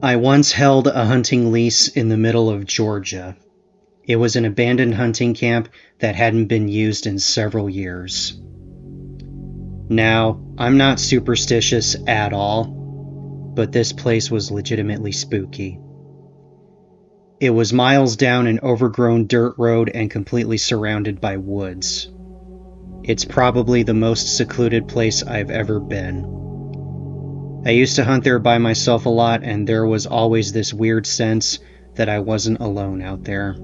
I once held a hunting lease in the middle of Georgia. It was an abandoned hunting camp that hadn't been used in several years. Now, I'm not superstitious at all, but this place was legitimately spooky. It was miles down an overgrown dirt road and completely surrounded by woods. It's probably the most secluded place I've ever been. I used to hunt there by myself a lot, and there was always this weird sense that I wasn't alone out there.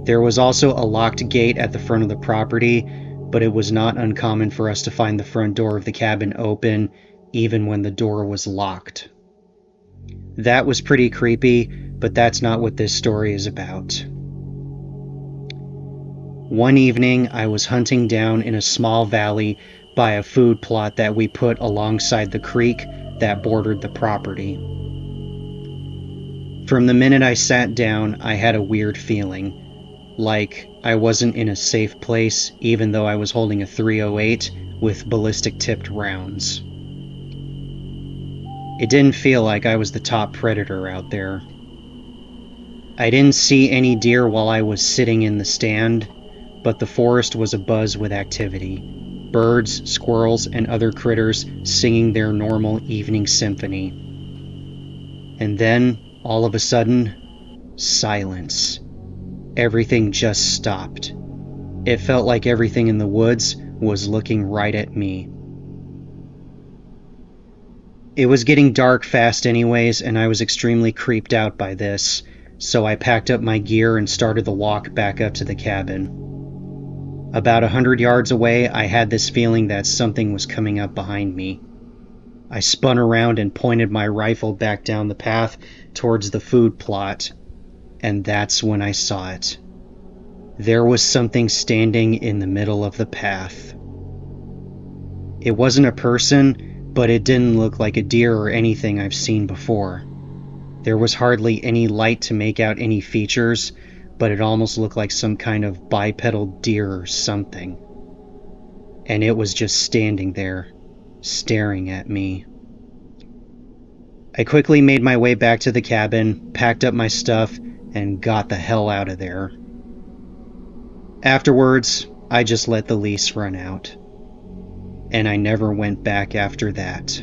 There was also a locked gate at the front of the property, but it was not uncommon for us to find the front door of the cabin open, even when the door was locked. That was pretty creepy, but that's not what this story is about. One evening, I was hunting down in a small valley by a food plot that we put alongside the creek that bordered the property. From the minute I sat down, I had a weird feeling, like I wasn't in a safe place even though I was holding a .308 with ballistic-tipped rounds. It didn't feel like I was the top predator out there. I didn't see any deer while I was sitting in the stand, but the forest was abuzz with activity. Birds, squirrels, and other critters singing their normal evening symphony. And then, all of a sudden, silence. Everything just stopped. It felt like everything in the woods was looking right at me. It was getting dark fast anyways, and I was extremely creeped out by this, so I packed up my gear and started the walk back up to the cabin. About 100 yards away, I had this feeling that something was coming up behind me. I spun around and pointed my rifle back down the path towards the food plot, and that's when I saw it. There was something standing in the middle of the path. It wasn't a person, but it didn't look like a deer or anything I've seen before. There was hardly any light to make out any features, but it almost looked like some kind of bipedal deer or something. And it was just standing there, staring at me. I quickly made my way back to the cabin, packed up my stuff, and got the hell out of there. Afterwards, I just let the lease run out. And I never went back after that.